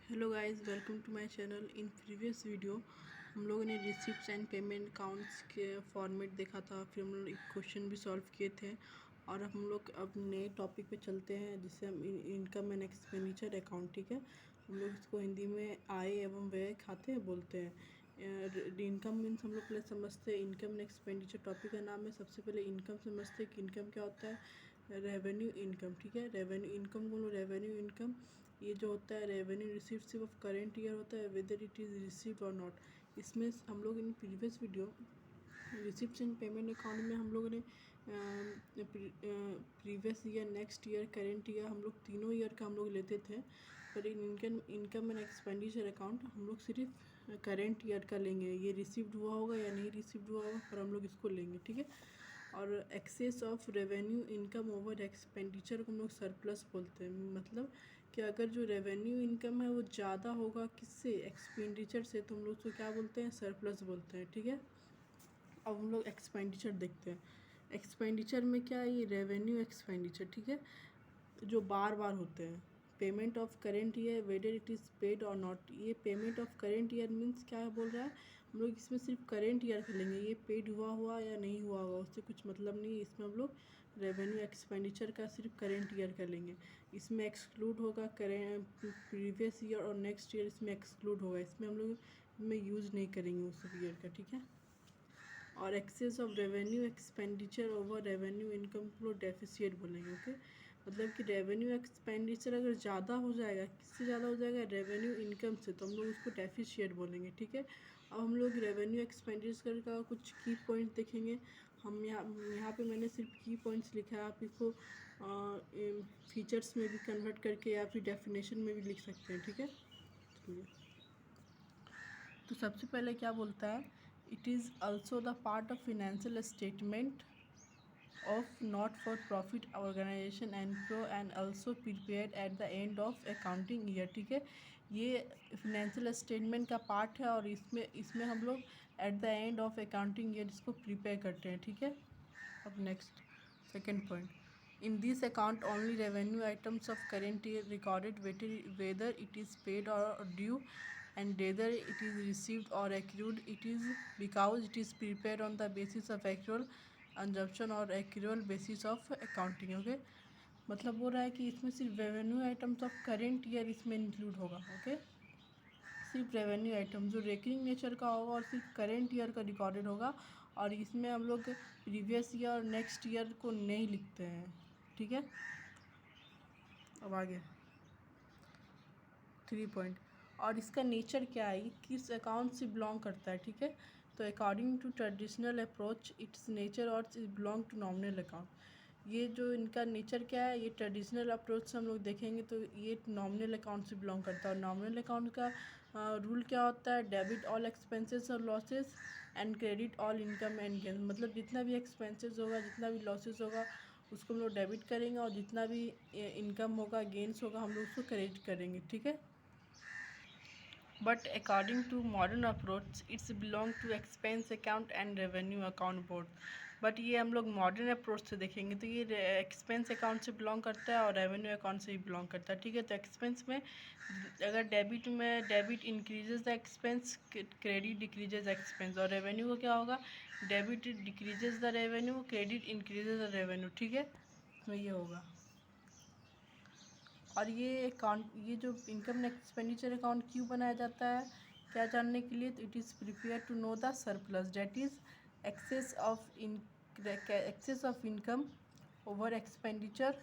Hello guys, welcome to my channel. In previous video हम लोगों ने रिसिप्ट्स एंड पेमेंट अकाउंट्स के format देखा था। फिर हम लोग एक क्वेश्चन भी सॉल्व किए थे और हम लोग अब नए टॉपिक पे चलते हैं जिसे हम इनकम एंड एक्सपेंडिचर अकाउंट, ठीक है। हम लोग इसको हिंदी में आय एवं व्यय खाते बोलते हैं। इनकम मीन्स हम लोग पहले समझते हैं इनकम एंड एक्सपेंडिचर टॉपिक का नाम है। सबसे पहले इनकम समझते हैं कि इनकम क्या होता है। रेवेन्यू इनकम, ठीक है। रेवेन्यू इनकम बोलो, रेवेन्यू इनकम ये जो होता है रेवेन्यू रिसीव्ड सिर्फ ऑफ करेंट ईयर होता है, वेदर इट इज़ रिसीव्ड और नॉट। इसमें हम लोग इन previous video receipt and payment account में हम लोगों ने previous year, next year, current year, हम लोग तीनों ईयर का हम लोग लेते थे। पर इन इनकम एंड एक्सपेंडिचर अकाउंट हम लोग सिर्फ करेंट ईयर का लेंगे। ये रिसीव्ड हुआ होगा या नहीं रिसीव्ड हुआ होगा पर हम लोग इसको लेंगे, ठीक है। और excess of revenue income over expenditure को हम लोग सरप्लस बोलते हैं। मतलब कि अगर जो रेवेन्यू इनकम है वो ज़्यादा होगा किससे, एक्सपेंडिचर से, तो हम लोग उसको क्या बोलते हैं, सरप्लस बोलते हैं, ठीक है। अब हम लोग एक्सपेंडिचर देखते हैं। एक्सपेंडिचर में क्या है, ये रेवेन्यू एक्सपेंडिचर, ठीक है, जो बार बार होते हैं। Payment of current year weather it is paid और नॉट। ये payment of current year means क्या बोल रहा है, हम लोग इसमें सिर्फ करेंट ईयर का लेंगे। ये पेड हुआ या नहीं हुआ होगा उससे कुछ मतलब नहीं है। इसमें हम लोग रेवेन्यू एक्सपेंडिचर का सिर्फ करेंट ईयर का लेंगे। इसमें एक्सक्लूड होगा करेंट, प्रीवियस ईयर और नेक्स्ट ईयर इसमें एक्सक्लूड होगा। इसमें हम लोग में यूज़ नहीं करेंगे उस ईयर का, ठीक है। और excess of revenue expenditure over revenue income को डेफिसिट बोलेंगे, ओके। मतलब कि रेवेन्यू एक्सपेंडिचर अगर ज़्यादा हो जाएगा, किससे ज़्यादा हो जाएगा, रेवेन्यू इनकम से, तो हम लोग उसको डेफिसिट बोलेंगे, ठीक है। अब हम लोग रेवेन्यू एक्सपेंडिचर का कुछ की पॉइंट देखेंगे। हम यहाँ पे मैंने सिर्फ की पॉइंट्स लिखा है, आप इसको फीचर्स में भी कन्वर्ट करके या फिर डेफिनेशन में भी लिख सकते हैं, ठीक है। तो सबसे पहले क्या बोलता है, it is also the part of financial statement of not for profit organisation and also prepared at the end of accounting year, ठीक है। ये फिनेंशियल स्टेटमेंट का पार्ट है और इसमें हम लोग eight the end of accounting year इसको प्रिपेयर करते हैं, ठीक है। अब next second point, in this account only revenue items of current year recorded weather it is paid और due and whether it is received or accrued, it is because it is prepared on the basis of actual consumption और accrual basis of accounting, okay. मतलब बोल रहा है कि इसमें सिर्फ revenue items of current year इसमें इंक्लूड होगा, ओके। सिर्फ रेवेन्यू आइटम जो रेकरिंग नेचर का होगा और सिर्फ करेंट ईयर का रिकॉर्डेड होगा। और इसमें हम लोग प्रीवियस ईयर और नेक्स्ट ईयर को नहीं लिखते हैं, ठीक है। अब आगे 3 पॉइंट, और इसका नेचर क्या है, ये किस अकाउंट से बिलोंग करता है, ठीक है। तो according to traditional approach its nature और बिलोंग टू नॉमिनल अकाउंट। ये जो इनका नेचर क्या है, ये ट्रेडिशनल अप्रोच से हम लोग देखेंगे तो ये नॉमिनल अकाउंट से बिलोंग करता है। और नॉमिनल अकाउंट का रूल क्या होता है, डेबिट ऑल एक्सपेंसेस और losses and credit all income and gain. मतलब जितना भी एक्सपेंसेस होगा, जितना भी लॉसेस होगा, उसको हम लोग डेबिट करेंगे और जितना भी इनकम होगा, गेंस होगा, हम लोग उसको क्रेडिट करेंगे, ठीक है। But according to modern approach, it's belong to expense account and revenue account both. But ये हम लोग मॉडर्न अप्रोच से देखेंगे तो ये एक्सपेंस अकाउंट से बिलोंग करता है और रेवेन्यू अकाउंट से भी बिलोंग करता है, ठीक है। तो एक्सपेंस में अगर debit increases the expense, credit decreases expense. और रेवेन्यू को क्या होगा, debit decreases the revenue, credit increases the revenue, ठीक है। तो ये होगा। और ये अकाउंट, ये जो इनकम एक्सपेंडिचर अकाउंट क्यों बनाया जाता है, क्या जानने के लिए, तो it is prepare to know the surplus that is excess of income over expenditure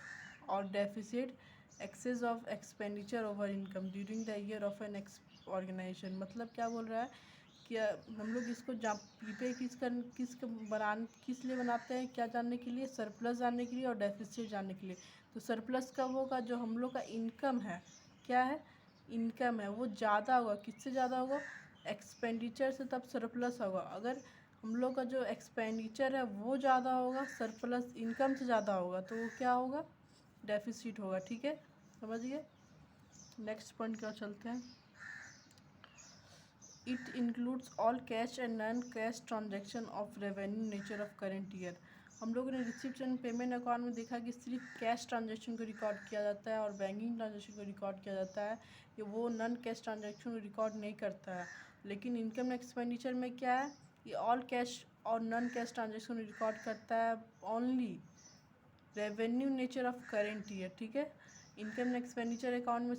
और deficit excess of expenditure over income during the year of an organisation. मतलब क्या बोल रहा है कि हम लोग इसको प्रीपेयर किस लिए बनाते हैं, क्या जानने के लिए, सरप्लस जानने के लिए और डेफिसिट जानने के लिए। तो सरप्लस कब होगा, जो हम लोग का इनकम है, क्या है, इनकम है, वो ज़्यादा होगा, किससे ज़्यादा होगा, एक्सपेंडिचर से, तब सरप्लस होगा। अगर हम लोग का जो एक्सपेंडिचर है वो ज़्यादा होगा, सरप्लस इनकम से ज़्यादा होगा, तो वो क्या होगा, डेफिसिट होगा, ठीक है। समझिए। नेक्स्ट पॉइंट क्या चलते हैं, it includes all cash and non cash transaction of revenue nature of current year. हम लोगों ने रिसिप्ट एंड पेमेंट अकाउंट में देखा कि सिर्फ कैश ट्रांजैक्शन को रिकॉर्ड किया जाता है और बैंकिंग ट्रांजैक्शन को रिकॉर्ड किया जाता है, कि वो नॉन कैश ट्रांजैक्शन को रिकॉर्ड नहीं करता है। लेकिन इनकम एक्सपेंडिचर में क्या है, ये ऑल कैश और नॉन कैश ट्रांजैक्शन रिकॉर्ड करता है, only revenue nature of current year. ठीक है, इनकम एक्सपेंडिचर अकाउंट में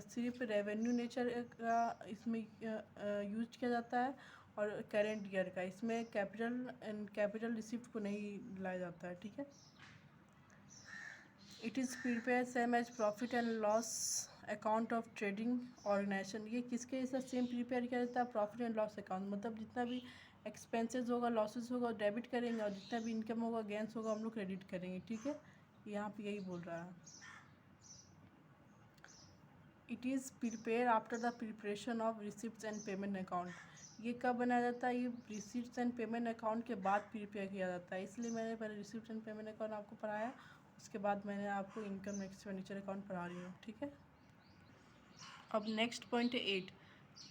सिर्फ रेवेन्यू नेचर का इसमें यूज किया जाता है और करेंट ईयर का, इसमें कैपिटल रिसिप्ट को नहीं लाया जाता है। ठीक है, it is prepare same as profit and loss account of trading organisation. ये किसके साथ सेम प्रिपेयर किया जाता है, प्रॉफिट एंड लॉस अकाउंट, मतलब जितना भी एक्सपेंसेस होगा, लॉसेस होगा, डेबिट करेंगे, और जितना भी इनकम होगा, गेंस होगा, हम लोग क्रेडिट करेंगे। ठीक है, यहाँ पे यही बोल रहा है। It is prepare after the preparation of receipt and payment account. ये कब बनाया जाता है, ये रिसिप्ट एंड पेमेंट अकाउंट के बाद प्रिपेयर किया जाता है, इसलिए मैंने पहले रिसिप्ट एंड पेमेंट अकाउंट आपको पढ़ाया, उसके बाद मैंने आपको इनकम एक्सपेंडिचर अकाउंट पढ़ा रही हूँ। ठीक है, अब नेक्स्ट पॉइंट है 8।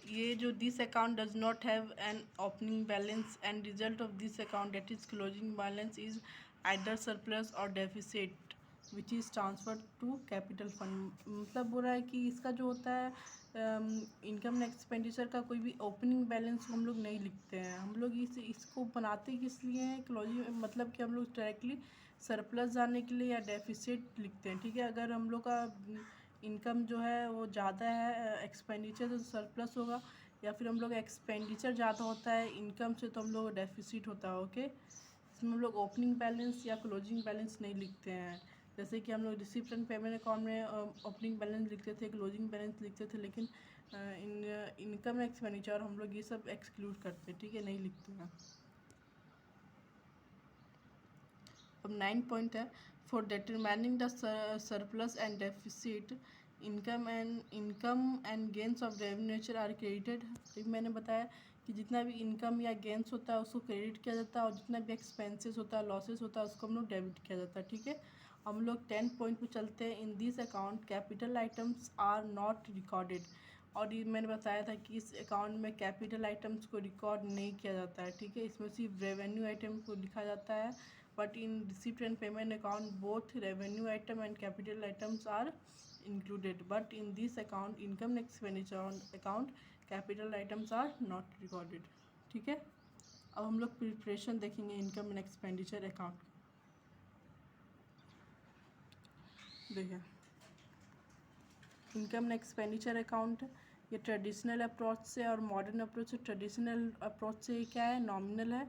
ये जो this account does not have an opening balance and result of this account that is closing balance is either surplus और deficit which is transfer to capital fund. मतलब बोल रहा है कि इसका जो होता है इनकम एक्सपेंडिचर का कोई भी ओपनिंग बैलेंस हम लोग नहीं लिखते हैं। हम लोग इसको बनाते किस लिए हैं, क्लोजिंग, मतलब कि हम लोग डायरेक्टली सरप्लस जाने के लिए या डेफिसिट लिखते हैं। ठीक है, अगर हम लोग का इनकम जो है वो ज़्यादा है एक्सपेंडिचर तो सरप्लस होगा, या फिर हम लोग एक्सपेंडिचर ज़्यादा होता है इनकम से तो हम लोग डेफिसिट होता है। ओके, इसमें हम लोग ओपनिंग बैलेंस या क्लोजिंग बैलेंस नहीं लिखते हैं। जैसे कि हम लोग रिसिप्ट एंड पेमेंट अकाउंट में ओपनिंग बैलेंस लिखते थे, क्लोजिंग बैलेंस लिखते थे, लेकिन इनकम एक्सपेंडिचर हम लोग ये सब एक्सक्लूड करते हैं। ठीक है, नहीं लिखते हैं। अब 9 पॉइंट है, for determining the surplus and deficit income and gains of revenue nature are credited. मैंने बताया कि जितना भी इनकम या गेंस होता है उसको क्रेडिट किया जाता है, और जितना भी एक्सपेंसेस होता है, लॉसेस होता है, उसको हम लोग डेबिट किया जाता है। ठीक है, हम लोग 10 पॉइंट पे चलते हैं। In this account capital items are not recorded. और ये मैंने बताया था कि इस अकाउंट में कैपिटल आइटम्स को रिकॉर्ड नहीं किया जाता है। ठीक है, इसमें सिर्फ रेवेन्यू आइटम को लिखा जाता है, but in receipt and payment account both revenue item and capital items are included, but in this account income and expenditure account capital items are not recorded। ठीक है, अब हम लोग प्रिपरेशन देखेंगे इनकम एंड एक्सपेंडिचर अकाउंट। देखिए, income and expenditure account ये traditional approach से और मॉडर्न अप्रोच से, ट्रेडिशनल अप्रोच से क्या है, नॉमिनल है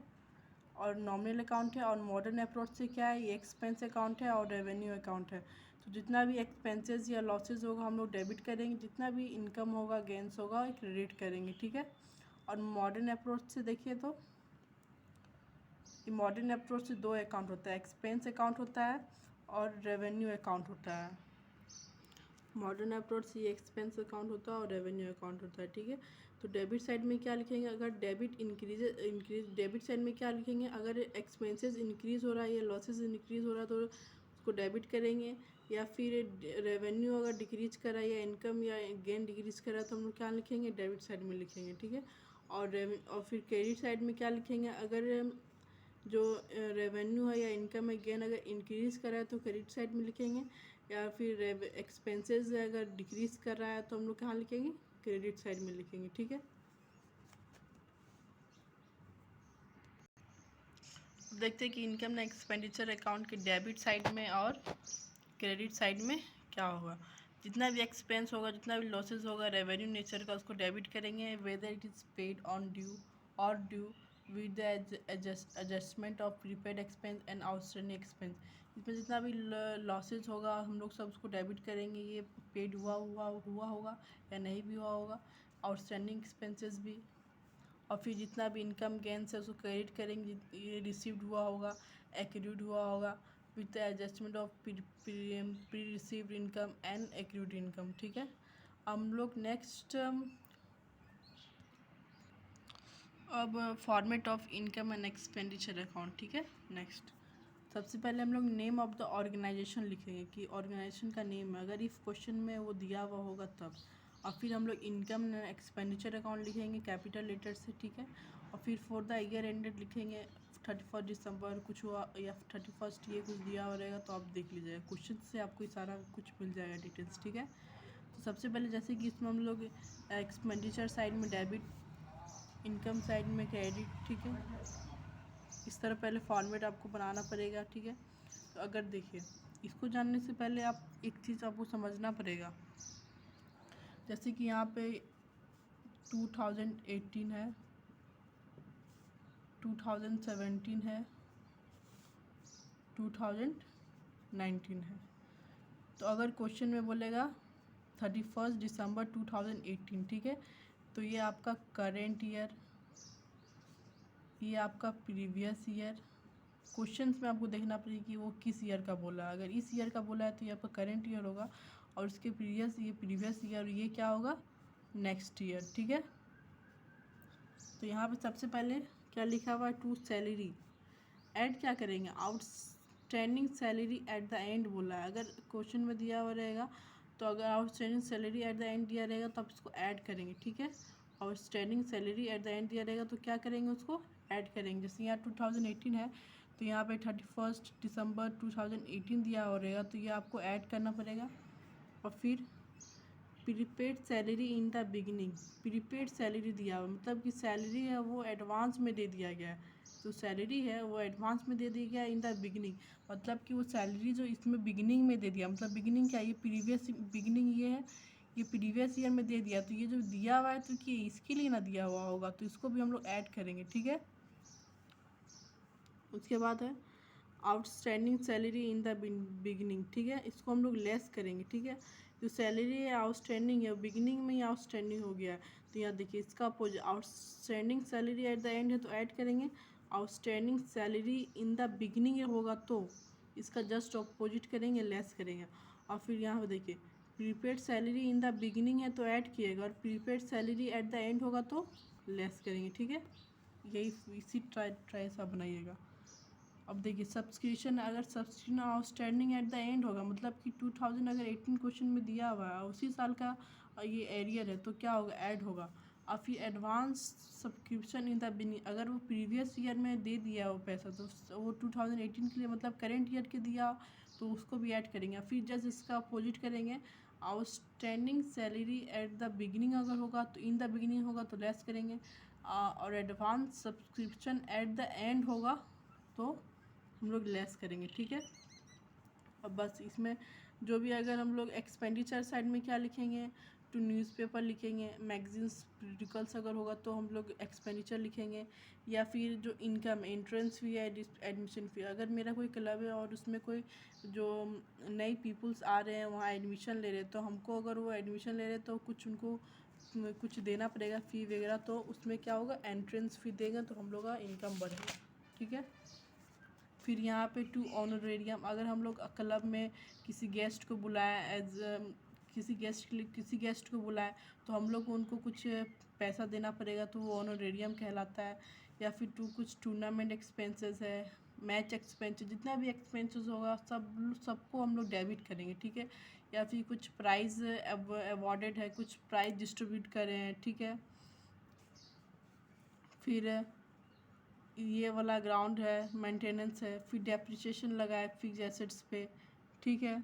और नॉमिनल अकाउंट है, और मॉडर्न अप्रोच से क्या है, ये एक्सपेंस अकाउंट है और रेवेन्यू अकाउंट है। तो जितना भी एक्सपेंसेस या लॉसेस होगा हम लोग डेबिट करेंगे, जितना भी इनकम होगा, गेंस होगा, क्रेडिट करेंगे। ठीक है, और मॉडर्न अप्रोच से देखिए तो मॉडर्न अप्रोच से दो अकाउंट होता है, एक्सपेंस अकाउंट होता है और रेवेन्यू अकाउंट होता है। मॉडर्न अप्रोच से ये एक्सपेंस अकाउंट होता है और रेवेन्यू अकाउंट होता है। ठीक है, तो डेबिट साइड में क्या लिखेंगे, अगर डेबिट इंक्रीज डेबिट साइड में क्या लिखेंगे, अगर एक्सपेंसेस इंक्रीज़ हो रहा है या लॉसेस इंक्रीज़ हो रहा है तो उसको डेबिट करेंगे, या फिर रेवेन्यू अगर डिक्रीज कर रहा है या इनकम या गेन डिक्रीज कर रहा है तो हम लोग क्या लिखेंगे, डेबिट साइड में लिखेंगे। ठीक है, और फिर क्रेडिट साइड में क्या लिखेंगे, अगर जो रेवेन्यू है या इनकम है, गेन अगर इंक्रीज़ कर रहा है तो क्रेडिट साइड में लिखेंगे, या फिर एक्सपेंसेस अगर डिक्रीज़ कर रहा है तो हम लोग कहाँ लिखेंगे, क्रेडिट साइड में लिखेंगे। ठीक है, देखते हैं कि इनकम ना एक्सपेंडिचर अकाउंट के डेबिट साइड में और क्रेडिट साइड में क्या होगा। जितना भी एक्सपेंस होगा, जितना भी लॉसेस होगा रेवेन्यू नेचर का, उसको डेबिट करेंगे, whether it is paid on due और due with the adjustment of prepaid expense and outstanding expense. इसमें जितना भी लॉसेस होगा हम लोग सब उसको डेबिट करेंगे, ये पेड हुआ होगा या नहीं भी हुआ होगा, आउटस्टैंडिंग एक्सपेंसेस भी, और फिर जितना भी इनकम गेंस है उसको क्रेडिट करेंगे, ये रिसीव्ड हुआ होगा, एक्रूड हुआ होगा, with the adjustment of pre received income and accrued income. ठीक है, हम लोग नेक्स्ट अब format of income and expenditure account. ठीक है, नेक्स्ट सबसे पहले हम लोग नेम ऑफ द ऑर्गेनाइजेशन लिखेंगे कि ऑर्गेनाइजेशन का नेम है, अगर इस क्वेश्चन में वो दिया हुआ होगा तब। और फिर हम लोग इनकम एक्सपेंडिचर अकाउंट लिखेंगे कैपिटल लेटर से। ठीक है, और फिर फॉर द ईयर एंडेड लिखेंगे 31 दिसंबर कुछ हुआ या 31 ये कुछ दिया हो रहेगा, तो आप देख लीजिएगा क्वेश्चन से आपको सारा कुछ मिल जाएगा डिटेल्स, ठीक है। तो सबसे पहले जैसे कि इसमें हम लोग एक्सपेंडिचर साइड में डेबिट, इनकम साइड में क्रेडिट, ठीक है। इस तरह पहले फॉर्मेट आपको बनाना पड़ेगा, ठीक है। तो अगर देखिए, इसको जानने से पहले आप एक चीज़ आपको समझना पड़ेगा, जैसे कि यहाँ पे 2018 है, 2017 है, 2019 है। तो अगर क्वेश्चन में बोलेगा 31 दिसंबर 2018, ठीक है, तो ये आपका करेंट ईयर, ये आपका प्रीवियस ईयर। क्वेश्चंस में आपको देखना पड़ेगा कि वो किस ईयर का बोला है। अगर इस ईयर का बोला है तो ये आपका करेंट ईयर होगा, और उसके प्रीवियस ईयर, ये क्या होगा, नेक्स्ट ईयर, ठीक है। तो यहाँ पे सबसे पहले क्या लिखा हुआ है, टू सैलरी ऐड क्या करेंगे, outstanding salary eight the and बोला है। अगर क्वेश्चन में दिया हुआ रहेगा तो अगर outstanding salary eight the and दिया रहेगा तो आप इसको ऐड करेंगे, ठीक है। Outstanding salary eight the and दिया रहेगा तो क्या करेंगे, उसको ऐड करेंगे। जैसे यहाँ 2018 है तो यहाँ पे 31 दिसंबर 2018 दिया हो रहेगा, तो ये आपको ऐड करना पड़ेगा। और फिर prepaid salary in the beginning, prepaid salary दिया हुआ मतलब कि सैलरी है वो एडवांस में दे दिया गया है, तो सैलरी है वो एडवांस में दे दिया गया इन द बिगिनिंग, मतलब कि वो सैलरी जो इसमें बिगिनिंग में दे दिया, मतलब बिगिनिंग क्या, ये प्रीवियस बिगिनिंग ये है, ये प्रीवियस ईयर में दे दिया, तो ये जो दिया हुआ है तो कि इसके लिए ना दिया हुआ होगा, तो इसको भी हम लोग ऐड करेंगे, ठीक है। उसके बाद है outstanding salary in the beginning, ठीक है, इसको हम लोग लेस करेंगे, ठीक है। जो सैलरी है आउटस्टैंडिंग है, बिगिनिंग में ही आउटस्टैंडिंग हो गया है, तो यहाँ देखिए इसका outstanding salary eight the and है तो ऐड करेंगे, outstanding salary in the beginning होगा तो इसका जस्ट अपोजिट करेंगे, लेस करेंगे। और फिर यहाँ पर देखिए prepaid salary in the beginning है तो ऐड किएगा, और prepaid salary eight the and होगा तो लेस करेंगे, ठीक है। यही इसी ट्राई सा बनाइएगा। अब देखिए सब्सक्रिप्शन, अगर subscription outstanding at the and होगा, मतलब कि 2018 क्वेश्चन में दिया हुआ है उसी साल का ये एरियर है, तो क्या होगा, ऐड होगा। और फिर advance subscription in the beginning, अगर वो प्रीवियस ईयर में दे दिया वो पैसा तो वो 2018 के लिए मतलब करेंट ईयर के दिया, तो उसको भी ऐड करेंगे। फिर जस्ट इसका अपोजिट करेंगे, outstanding salary at the beginning अगर होगा तो इन द बिगिनिंग होगा तो लेस करेंगे, और advance subscription eight the and होगा तो हम लोग लेस करेंगे, ठीक है। अब बस इसमें जो भी अगर हम लोग एक्सपेंडिचर साइड में क्या लिखेंगे, टू न्यूज़पेपर लिखेंगे, मैगजीन्स पीरियडिकल्स अगर होगा तो हम लोग एक्सपेंडिचर लिखेंगे, या फिर जो इनकम एंट्रेंस फी है, एडमिशन फी, अगर मेरा कोई क्लब है और उसमें कोई जो नई पीपल्स आ रहे हैं वहाँ एडमिशन ले रहे हैं, तो हमको अगर वो एडमिशन ले रहे हैं तो कुछ उनको कुछ देना पड़ेगा फ़ी वगैरह, तो उसमें क्या होगा, एंट्रेंस फ़ी देंगे तो हम लोग का इनकम बढ़ेगा, ठीक है। फिर यहाँ पे टू ऑनरेरियम, अगर हम लोग क्लब में किसी गेस्ट को बुलाएं किसी गेस्ट को बुलाएं तो हम लोग को उनको कुछ पैसा देना पड़ेगा, तो वो ऑनरेरियम कहलाता है। या फिर कुछ टूर्नामेंट एक्सपेंसेस है, मैच एक्सपेंसेस, जितना भी एक्सपेंसेस होगा सबको हम लोग डेबिट करेंगे, ठीक है। या फिर कुछ प्राइज़ अवॉर्डेड है, कुछ प्राइज़ डिस्ट्रीब्यूट करें हैं, ठीक है। फिर ये वाला ग्राउंड है, मेंटेनेंस है, फिर डेप्रिसिएशन लगा है फिक्स एसेट्स पे, ठीक है।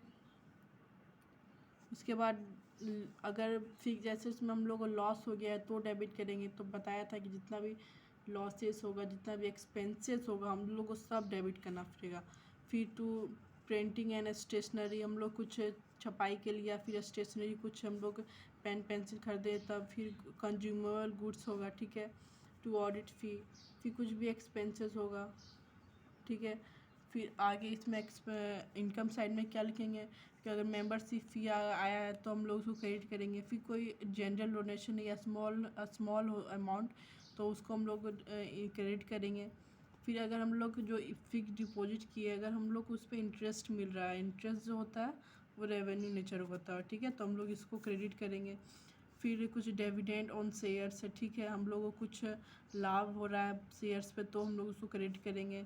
उसके बाद अगर फिक्स एसेट्स में हम लोग को लॉस हो गया है तो डेबिट करेंगे, तो बताया था कि जितना भी लॉसेस होगा, जितना भी एक्सपेंसेस होगा, हम लोग को सब डेबिट करना पड़ेगा। फिर टू प्रिंटिंग एंड स्टेशनरी, हम लोग कुछ छपाई के लिए या फिर स्टेशनरी कुछ हम लोग पेन पेंसिल खरीदे, तब फिर कंज्यूमेबल गुड्स होगा, ठीक है। टू ऑडिट फ़ी, फिर कुछ भी एक्सपेंसेस होगा, ठीक है। फिर आगे इसमें इनकम साइड में क्या लिखेंगे कि अगर मेंबरशिप फ़ी आया है तो हम लोग उसको क्रेडिट करेंगे। फिर कोई जनरल डोनेशन या स्मॉल अमाउंट तो उसको हम लोग क्रेडिट करेंगे। फिर अगर हम लोग जो फिक्स डिपॉजिट किए, अगर हम लोग उस पर इंटरेस्ट मिल रहा है, इंटरेस्ट जो होता है वो रेवेन्यू नेचर होता है, ठीक है, तो हम लोग इसको क्रेडिट करेंगे। फिर कुछ डिविडेंड ऑन शेयर्स है, ठीक है, हम लोगों को कुछ लाभ हो रहा है शेयर्स पे तो हम लोग उसको क्रेडिट करेंगे।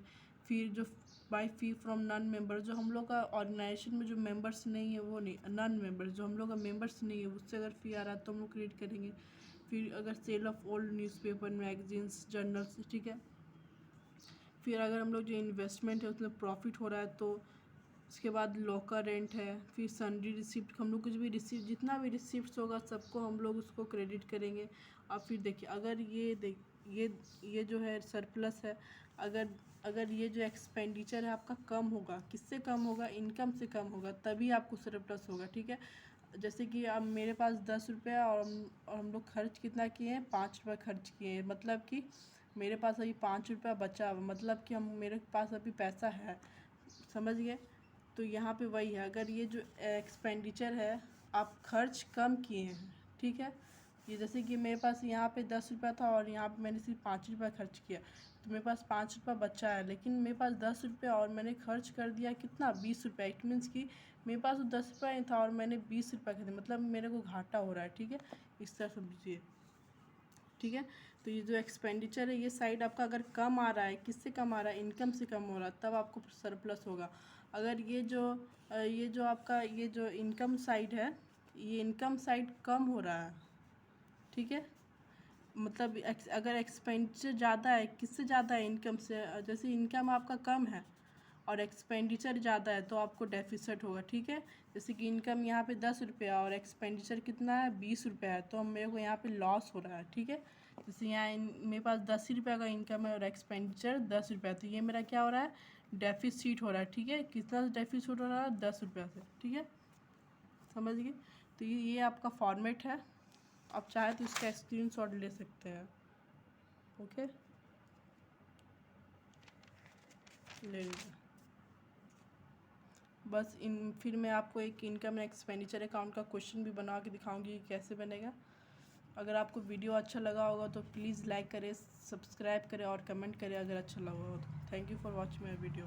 फिर जो by fee from non member, जो हम लोग का ऑर्गेनाइजेशन में जो मेंबर्स नहीं है वो नहीं, नॉन मेंबर्स जो हम लोग का मेंबर्स नहीं है उससे अगर फ़ी आ रहा है तो हम लोग क्रेडिट करेंगे। फिर अगर sale of old newspaper, magazines, journals, ठीक है। फिर अगर हम लोग जो इन्वेस्टमेंट है उसमें प्रॉफिट हो रहा है तो उसके बाद लॉकर रेंट है, फिर सन्ड्री रिसिप्ट, हम लोग कुछ भी रिसिप्ट, जितना भी रिसिप्ट होगा सबको हम लोग उसको क्रेडिट करेंगे। और फिर देखिए अगर ये जो है सरप्लस है, अगर अगर ये जो एक्सपेंडिचर है आपका कम होगा, किससे कम होगा, इनकम से कम होगा, तभी आपको सरप्लस होगा। ठीक है, जैसे कि अब मेरे पास 10 रुपया और हम लोग खर्च कितना किए हैं, 5 रुपये खर्च किए हैं, मतलब कि मेरे पास अभी 5 रुपया बचा हुआ, मतलब कि हम मेरे पास अभी पैसा है, समझ गए। तो यहाँ पे वही है, अगर ये जो एक्सपेंडिचर है आप खर्च कम किए हैं, ठीक है, ये जैसे कि मेरे पास यहाँ पे 10 रुपया था और यहाँ पे मैंने सिर्फ 5 रुपया खर्च किया, तो मेरे पास 5 रुपया बचा है, लेकिन मेरे पास 10 रुपया और मैंने खर्च कर दिया कितना, 20 रुपया। इट मीन्स कि मेरे पास 10 रुपया ही था और मैंने 20 रुपया खरीदे, मतलब मेरे को घाटा हो रहा है। ठीक है, इस तरह समझिए। ठीक है, तो ये जो एक्सपेंडिचर है ये साइड आपका अगर कम आ रहा है, किससे कम आ रहा है, इनकम से कम हो रहा है, तब आपको सरप्लस होगा। अगर ये जो आपका ये जो इनकम साइड है, ये इनकम साइड कम हो रहा है, ठीक है, मतलब अगर एक्सपेंडिचर ज़्यादा है, किससे ज़्यादा है, इनकम से, जैसे इनकम आपका कम है और एक्सपेंडिचर ज़्यादा है तो आपको डेफिसिट होगा। ठीक है, जैसे कि इनकम यहाँ पे 10 रुपया और एक्सपेंडिचर कितना है, 20 रुपया है, तो मेरे को यहाँ पे लॉस हो रहा है। ठीक है, जैसे यहाँ मेरे पास 10 ही रुपया का इनकम है और एक्सपेंडिचर 10 रुपया, तो ये मेरा क्या हो रहा है, डेफिसिट हो रहा है। ठीक है, कितना डेफिसिट हो रहा है, 10 रुपया से। ठीक है, समझ गए। तो ये आपका फॉर्मेट है, आप चाहे तो इसका स्क्रीनशॉट ले सकते हैं। ओके, ले लीजिए। बस फिर मैं आपको एक इनकम एंड एक्सपेंडिचर अकाउंट का क्वेश्चन भी बना के दिखाऊंगी कि कैसे बनेगा। अगर आपको वीडियो अच्छा लगा होगा तो प्लीज़ लाइक करें, सब्सक्राइब करें और कमेंट करें अगर अच्छा लगा हो तो। Thank you for watching my video.